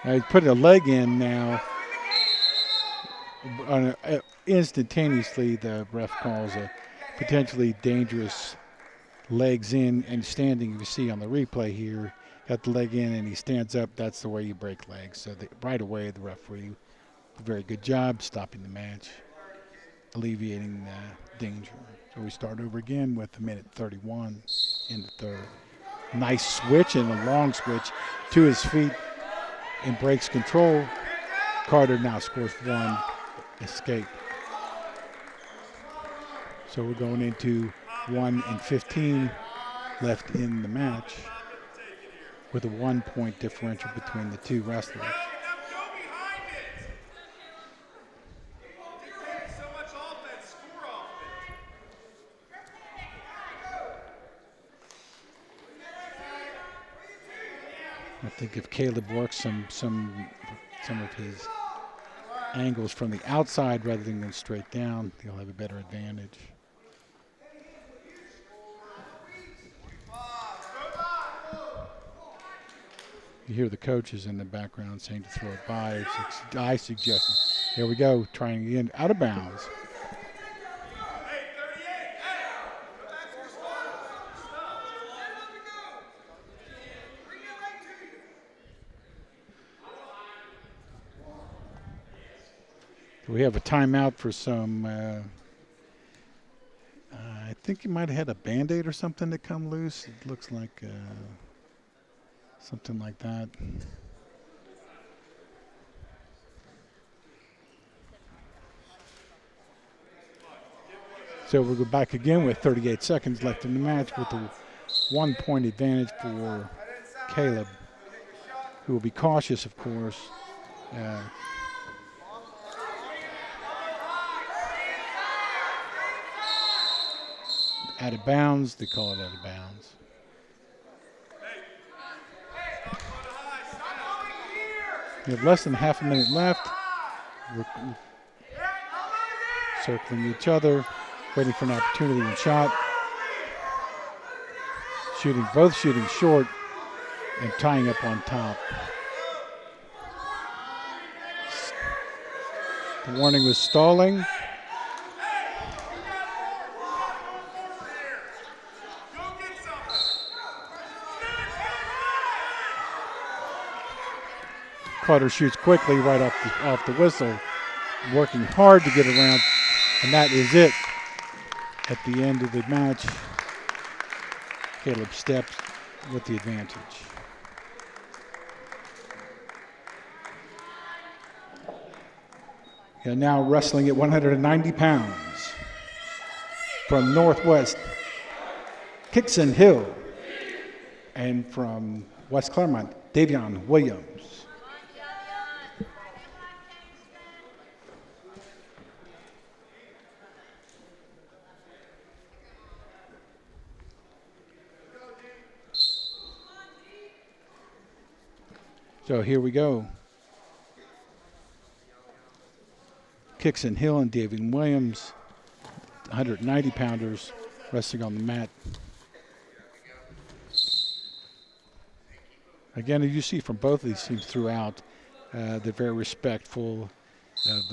Now he's putting a leg in now. Instantaneously, the ref calls a potentially dangerous legs in and standing. You see on the replay here, got the leg in and he stands up. That's the way you break legs. So right away, the referee, very good job stopping the match, alleviating danger. So we start over again with a minute 31 in the third. Nice switch and a long switch to his feet and breaks control. Carter now scores one escape. So we're going into 1:15 left in the match with a 1 point differential between the two wrestlers. I think if Caleb works some of his angles from the outside rather than straight down, he'll have a better advantage. You hear the coaches in the background saying to throw it by. I suggest. Here we go, trying again, out of bounds. We have a timeout for some, I think he might have had a Band-Aid or something to come loose. It looks like something like that. So we'll go back again with 38 seconds left in the match with a 1 point advantage for Caleb, who will be cautious, of course. Out of bounds, they call it out of bounds. We have less than half a minute left. We're circling each other, waiting for an opportunity and shot. Both shooting short and tying up on top. The warning was stalling. Carter shoots quickly right off the whistle, working hard to get around, and that is it. At the end of the match, Caleb steps with the advantage. And now wrestling at 190 pounds from Northwest, Kickson Hill, and from West Clermont, Davion Williams. So here we go. Kickson Hill and David Williams, 190 pounders, wrestling on the mat. Again, as you see from both of these teams throughout, they're very respectful of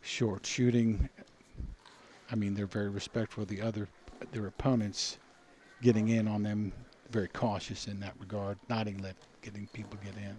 short shooting. I mean, they're very respectful of their opponents getting in on them, very cautious in that regard, not getting people get in.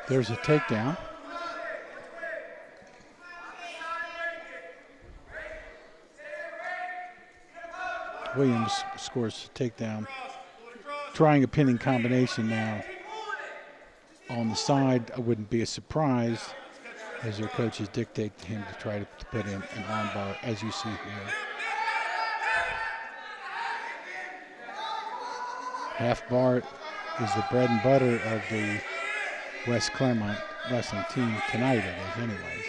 There's a takedown. Williams scores a takedown. Trying a pinning combination now on the side. I wouldn't be a surprise as their coaches dictate to him to try to put in an armbar, as you see here. Half bar is the bread and butter of the West Clermont wrestling team tonight, it is anyways.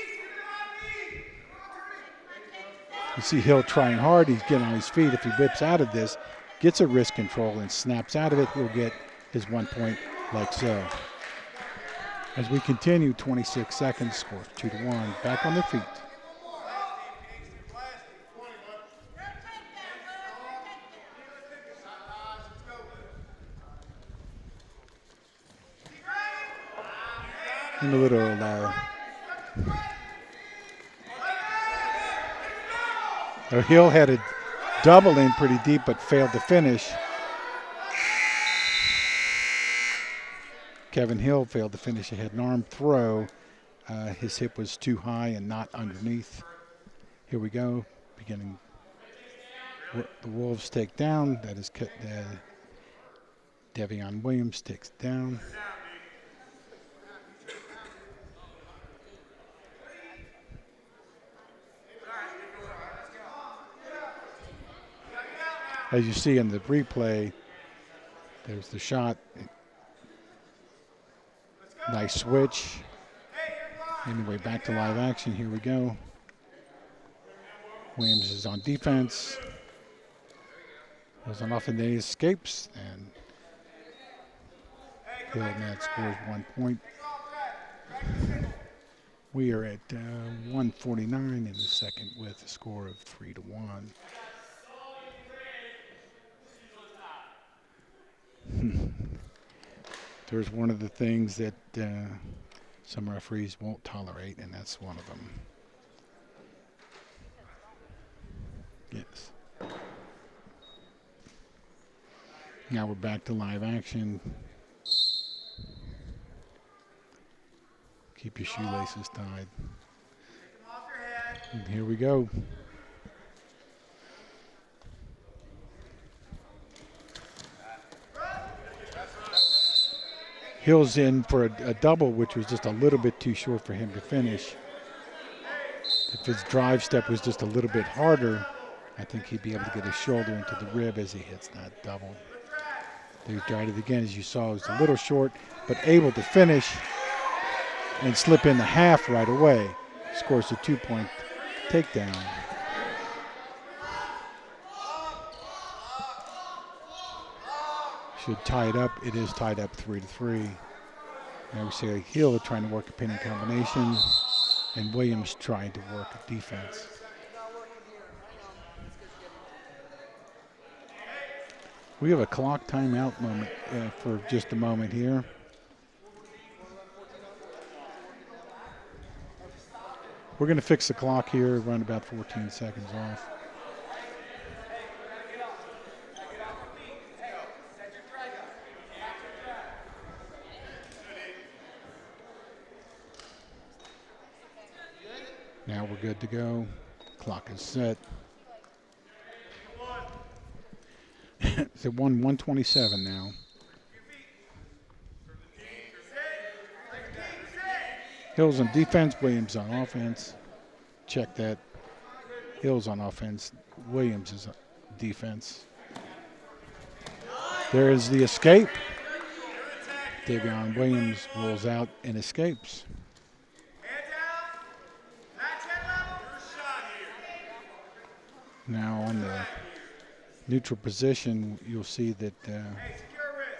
You see Hill trying hard. He's getting on his feet. If he whips out of this, gets a wrist control and snaps out of it, he'll get his 1 point like so. As we continue, 26 seconds, score 2-1. Back on their feet. In the little Hill had a double in pretty deep, but failed to finish. Kevin Hill failed to finish. He had an arm throw. His hip was too high and not underneath. Here we go. Beginning. The Wolves take down. That is Devion Williams takes down. As you see in the replay, there's the shot. Nice switch. Anyway, back to live action. Here we go. Williams is on defense. Goes on off and then he escapes. And Hill net scores 1 point. We are at 1:49 in the second with a score of 3-1. There's one of the things that some referees won't tolerate, and that's one of them. Yes. Now we're back to live action. Keep your shoelaces tied. And here we go. Hill's in for a double, which was just a little bit too short for him to finish. If his drive step was just a little bit harder, I think he'd be able to get his shoulder into the rib as he hits that double. He tried it again, as you saw. It was a little short, but able to finish and slip in the half right away. Scores a 2 point takedown. Should tie it up. It is tied up 3-3. Now we see Hill trying to work a pinning combination and Williams trying to work a defense. We have a clock timeout moment for just a moment here. We're going to fix the clock here, run about 14 seconds off. Now we're good to go. Clock is set. It's at 1:27 now. Hill's on defense, Williams on offense. Check that. Hill's on offense, Williams is on defense. There is the escape. Davion Williams rolls out and escapes. Now on the neutral position, you'll see that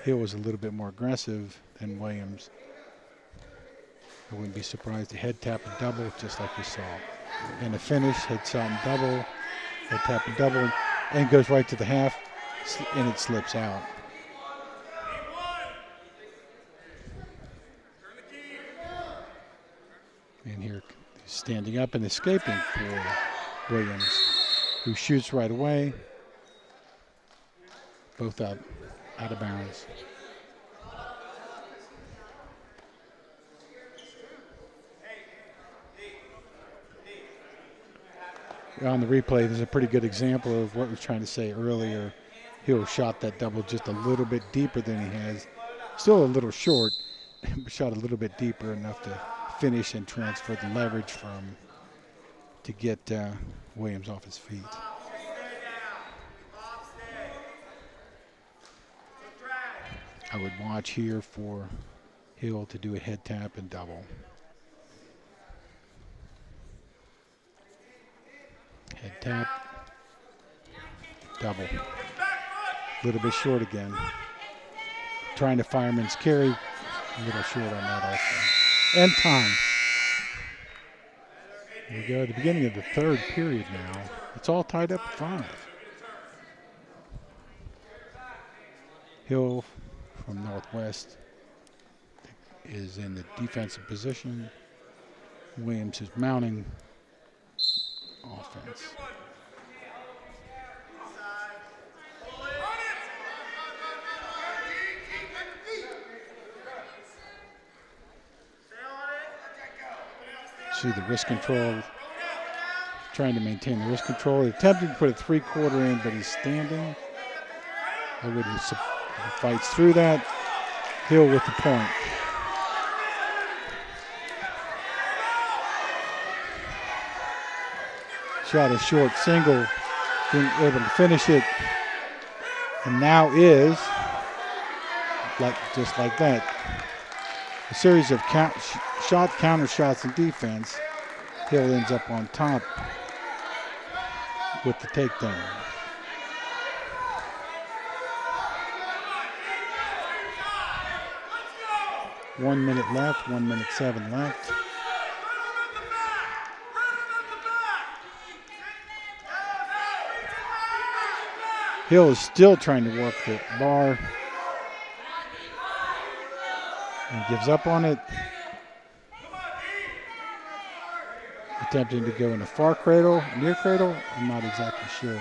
Hill was a little bit more aggressive than Williams. I wouldn't be surprised. The head tap and double, just like we saw. And the finish, head tap and double, head tap and double, and goes right to the half, and it slips out. And here, standing up and escaping for Williams, who shoots right away. Both out of bounds. On the replay, there's a pretty good example of what I was trying to say earlier. Hill shot that double just a little bit deeper than he has. Still a little short, but shot a little bit deeper enough to finish and transfer the leverage to get Williams off his feet. I would watch here for Hill to do a head tap and double. Head tap, double. A little bit short again. Trying to fireman's carry, a little short on that also. And time. Here we go at the beginning of the third period now. It's all tied up at 5. Hill from Northwest is in the defensive position. Williams is mounting offense. See the wrist control, trying to maintain the wrist control. Attempting to put a 3/4 in, but he's standing. I wouldn't he fights through that. Hill with the point. Shot a short single, being able to finish it, and now is just like that. A series of counter shots and defense. Hill ends up on top with the takedown. One minute left, 1:07 left. Hill is still trying to work the bar and gives up on it. Attempting to go in a far cradle, near cradle, I'm not exactly sure.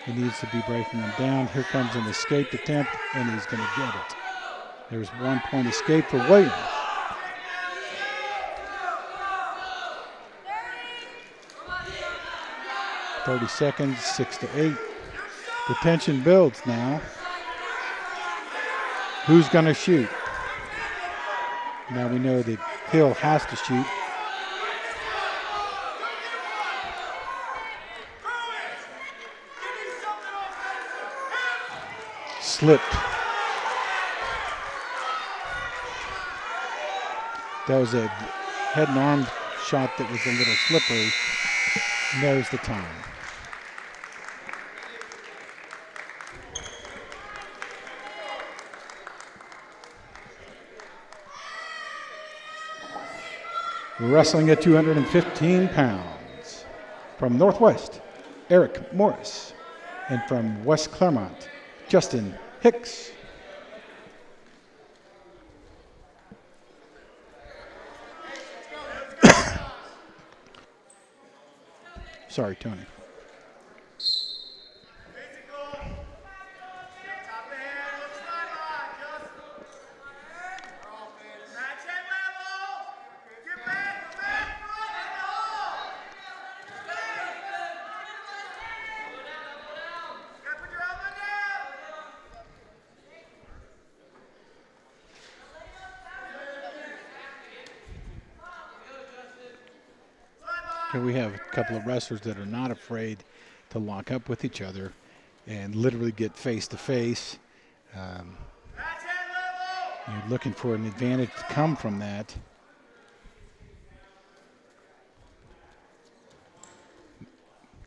He needs to be breaking him down. Here comes an escape attempt, and he's going to get it. There's 1 point escape for Williams. .30 seconds, 6-8. The tension builds now. Who's going to shoot? Now we know that Hill has to shoot. Slipped. That was a head and arm shot that was a little slippery. And there's the time. Wrestling at 215 pounds. From Northwest, Eric Morris. And from West Clermont, Justin Hicks. Sorry, Tony. Here we have a couple of wrestlers that are not afraid to lock up with each other and literally get face to face. You're looking for an advantage to come from that.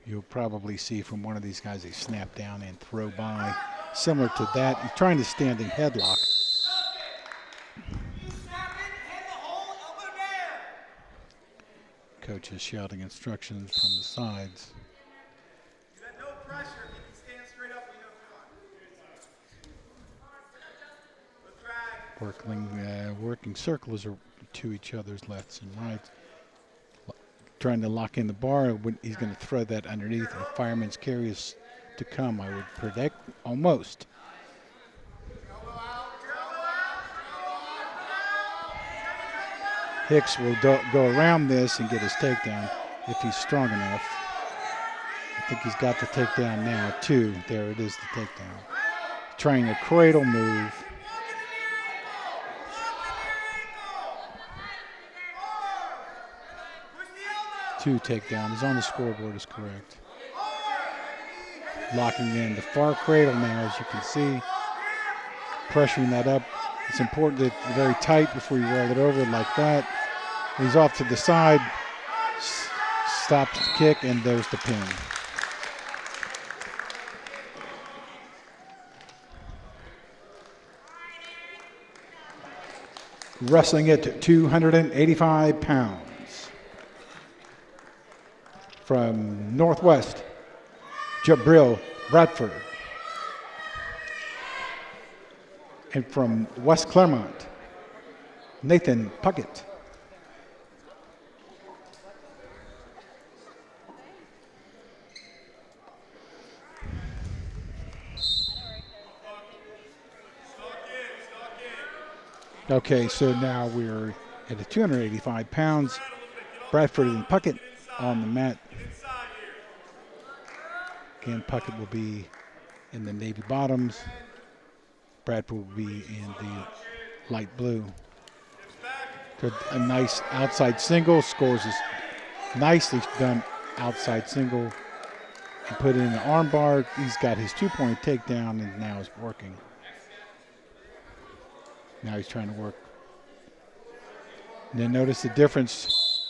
You'll probably see from one of these guys a snap down and throw by. Similar to that, he's trying to standing headlock. Coach is shouting instructions from the sides. You got no pressure. If you can stand straight up, we know come on. Working circles to each other's lefts and rights. Trying to lock in the bar. When he's going to throw that underneath. And fireman's carry is to come, I would predict, almost. Hicks will go around this and get his takedown. if he's strong enough. I think he's got the takedown now, too. There it is, the takedown. Trying a cradle move. Two takedowns on the scoreboard is correct. Locking in the far cradle now, as you can see. Pressuring that up. It's important that it's very tight before you roll it over like that. He's off to the side. Stops the kick, and there's the pin. Wrestling at 285 pounds. From Northwest, Jabril Bradford. And from West Clermont, Nathan Puckett. Okay, so now we're at 285 pounds. Bradford and Puckett on the mat. Again, Puckett will be in the navy bottoms. Bradford will be in the light blue. A nice outside single. Scores is nicely done outside single. And put in an arm bar. He's got his 2-point takedown and now is working. Now he's trying to work. And then notice the difference.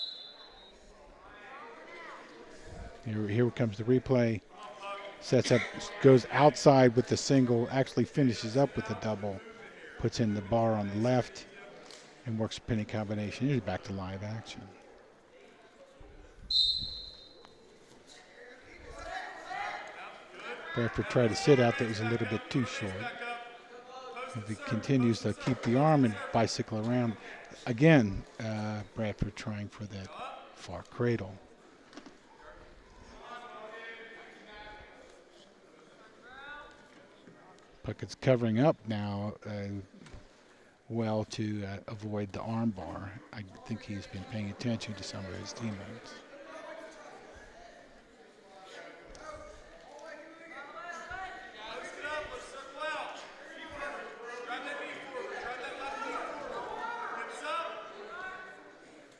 Here comes the replay. Sets up, goes outside with the single, actually finishes up with the double. Puts in the bar on the left and works a pinning combination. Here's back to live action. Bradford tried to sit out that was a little bit too short. If he continues to keep the arm and bicycle around, again, Bradford trying for that far cradle. Puckett's covering up now well to avoid the arm bar. I think he's been paying attention to some of his teammates.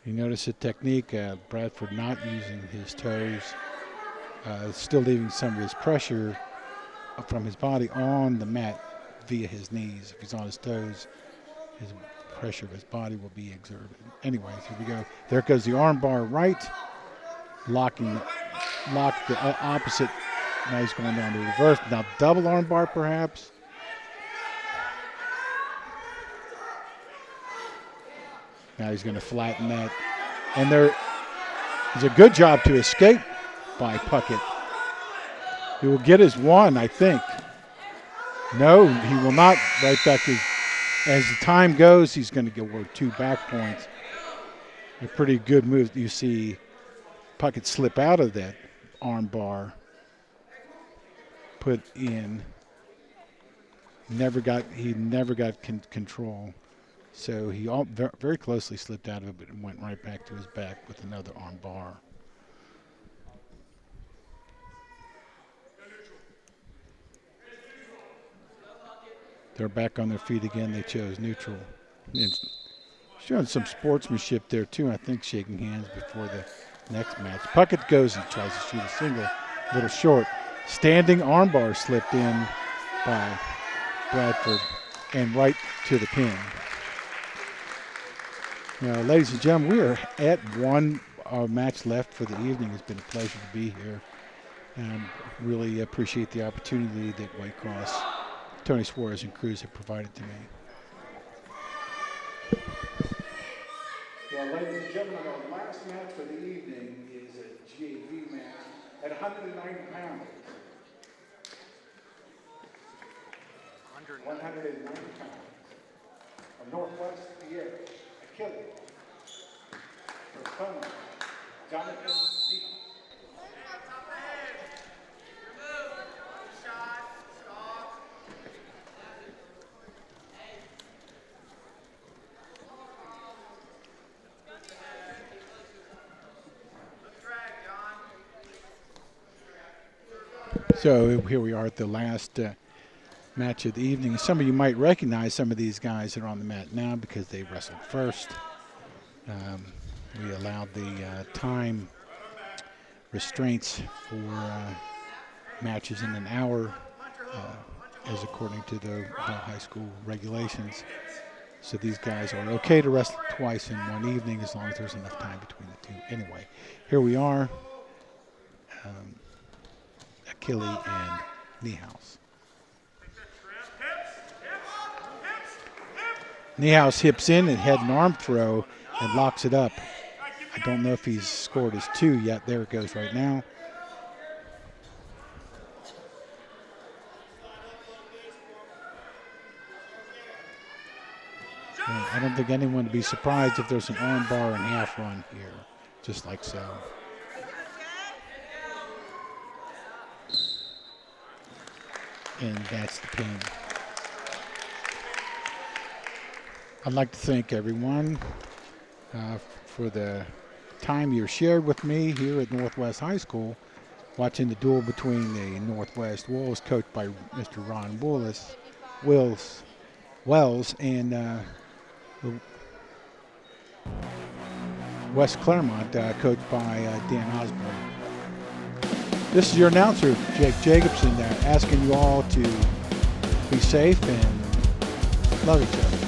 You notice the technique, Bradford not using his toes, still leaving some of his pressure from his body on the mat via his knees. If he's on his toes, his pressure of his body will be exerted. Anyways, here we go. There goes the arm bar right, lock the opposite. Now he's going down to reverse. Now double arm bar perhaps. Now he's going to flatten that. And there is a good job to escape by Puckett. He will get his one, I think. No, he will not. Right back as the time goes, he's going to get work 2 back points. A pretty good move. You see Puckett slip out of that arm bar, put in. He never got control. So he very closely slipped out of it, but went right back to his back with another arm bar. They're back on their feet again. They chose neutral. And showing some sportsmanship there, too. I think shaking hands before the next match. Puckett goes and tries to shoot a single, a little short. Standing armbar slipped in by Bradford and right to the pin. Now, ladies and gentlemen, we are at one match left for the evening. It's been a pleasure to be here, and really appreciate the opportunity that Whitecross, Tony Suarez, and Cruz have provided to me. Well, ladies and gentlemen, our last match for the evening is a GAV match at 190 pounds. 190 pounds. From Northwest Pierre. Achilles. For Clermont, Jonathan Deep. So here we are at the last match of the evening. Some of you might recognize some of these guys that are on the mat now because they wrestled first. We allowed the time restraints for matches in an hour as according to the high school regulations. So these guys are okay to wrestle twice in one evening as long as there's enough time between the two. Anyway, here we are. Achille and Niehaus. Niehaus hips in and head and arm throw and locks it up. I don't know if he's scored his 2 yet. There it goes right now. And I don't think anyone would be surprised if there's an arm bar and half run here, just like so. And that's the pin. I'd like to thank everyone for the time you shared with me here at Northwest High School, watching the duel between the Northwest Wolves, coached by Mr. Ron Wells, and the West Clermont, coached by Dan Osborne. This is your announcer, Jake Jacobson, asking you all to be safe and love each other.